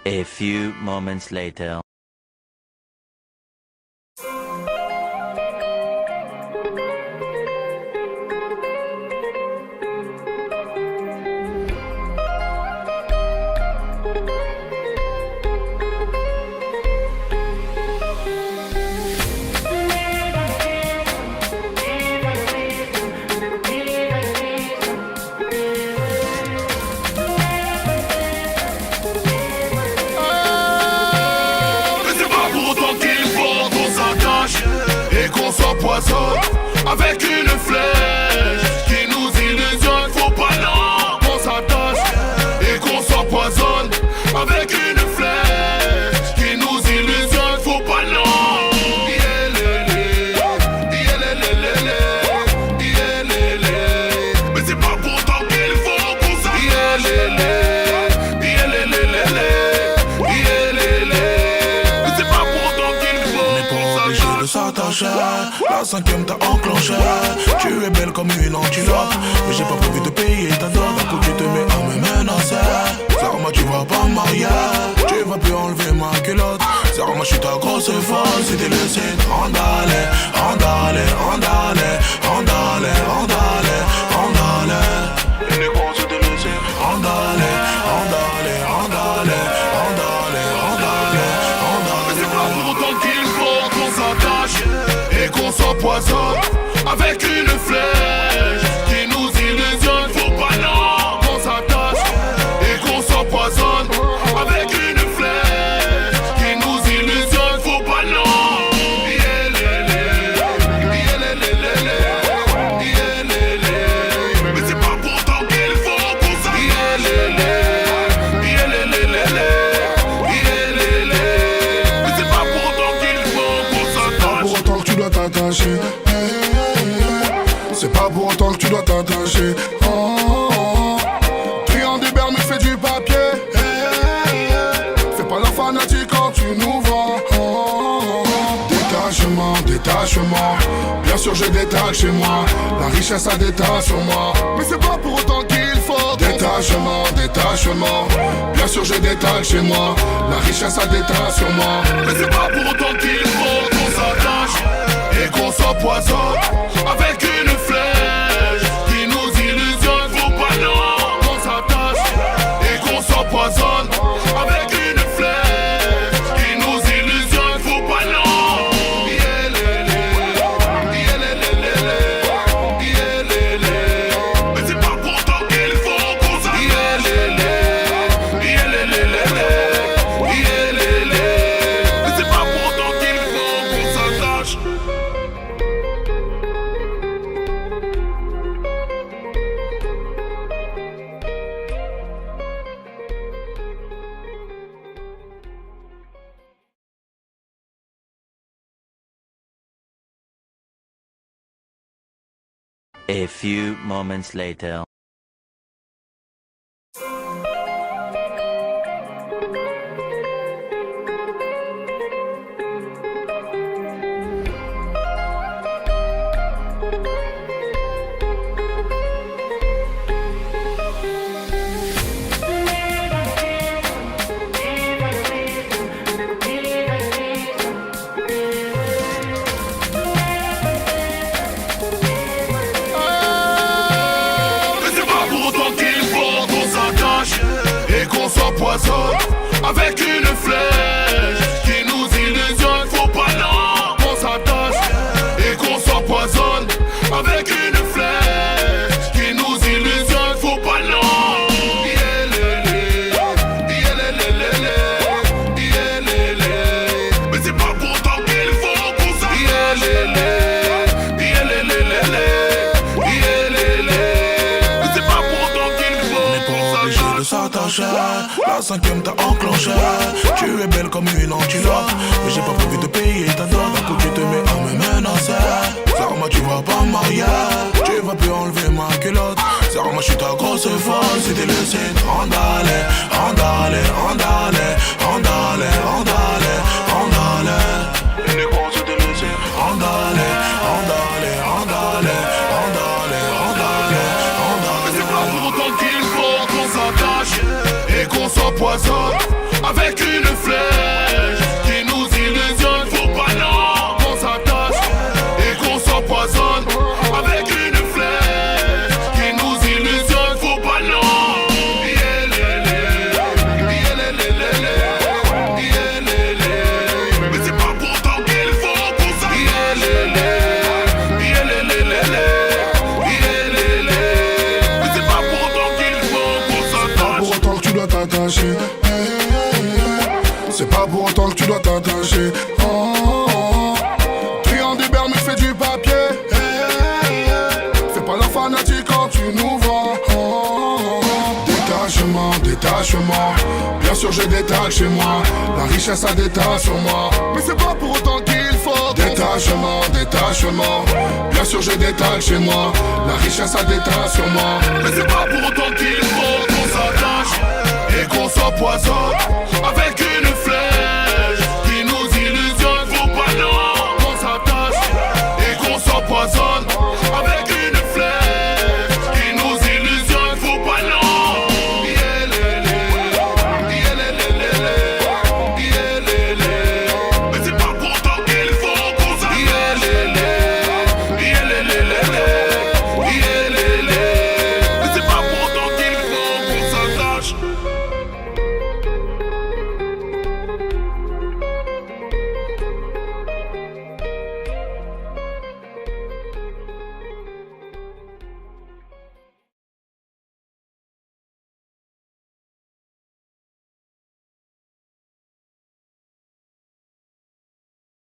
A few moments later. Avec une flèche qui nous illusionne, faut pas non qu'on s'attache et qu'on s'empoisonne. Avec une flèche qui nous illusionne, faut pas non. Mais c'est pas pourtant qu'il faut qu'on s'attache. Mais c'est pas pourtant qu'il faut qu'on s'attache. De s'attacher, la cinquième t'a enclenché. Tu es belle comme une antilope, mais j'ai pas prévu de payer ta dot. D'un coup tu te mets à me menacer. Sarma tu vas pas me marier, tu vas plus enlever ma culotte. Sarma je suis ta grosse folle, si t'es lucide. Andale, andale, andale, andale, andale, andale. Les négros si t'es lucide. Andale, andale, andale, andale, andale, andale. Mais c'est pas pourtant qu'il faut qu'on s'attache et qu'on s'empoisonne. Avec une flèche qui nous illusionne, faut pas non qu'on s'attache et qu'on s'empoisonne. Avec une flèche qui nous illusionne, faut pas non. Mais c'est pas pourtant qu'il faut qu'on s'attache. Mais c'est pas pourtant qu'il faut qu'on s'attache. Pour autant que tu dois t'attacher. C'est pas pour autant que tu dois t'attacher. Oh, oh, oh. Triant des bermes, fais du papier. Fais pas la fanatique quand tu nous vois. Oh, oh, oh. Détachement, détachement. Bien sûr j'ai des tags chez moi. La richesse a des tas sur moi. Mais c'est pas pour autant qu'il faut. Détachement, détachement. Bien sûr j'ai des tags chez moi. La richesse a des tas sur moi. Mais c'est pas pour autant qu'il faut qu'on s'attache et qu'on s'empoisonne. Avec une flèche qui nous illusionne, faut pas non qu'on s'attache et qu'on s'empoisonne. Avec une flèche qui nous illusionne, faut pas non. Mais c'est pas pourtant qu'il faut qu'on s'attache. Mais c'est pas pourtant qu'il faut qu'on s'attache. A few moments later. Avec une flèche qui nous illusionne, faut pas non qu'on s'attache et qu'on s'empoisonne. Avec une flèche qui nous illusionne, faut pas non. Mais c'est pas pourtant qu'il faut qu'on s'attache. Mais c'est pas pourtant qu'il faut qu'on s'attache. De s'attacher, la cinquième t'a enclenché. Tu es belle comme une antilope, mais j'ai pas prévu de payer ta dot. D'un coup tu te mets à me menacer. Sarma tu vas pas me marier, tu vas plus enlever ma culotte. Sarma je suis ta grosse folle, si t'es lucide. Andale, andale, andale, andale, andale, andale. Les négros si t'es lucide. Andale, andale, andale, andale, andale, andale. Mais c'est pas pour autant qu'il faut qu'on s'attache et qu'on s'empoisonne. Avec tu dois t'attacher. Oh, oh, oh. Triant du beurre mais fais du papier. Fais pas la fanatique quand tu nous vois. Oh, oh, oh. Détachement, détachement. Bien sûr j'ai des tags chez moi. La richesse a des tas sur moi. Mais c'est pas pour autant qu'il faut. Détachement, détachement. Bien sûr j'ai des tags chez moi. La richesse a des tas sur moi. Mais c'est pas pour autant qu'il faut qu'on s'attache et qu'on s'empoisonne avec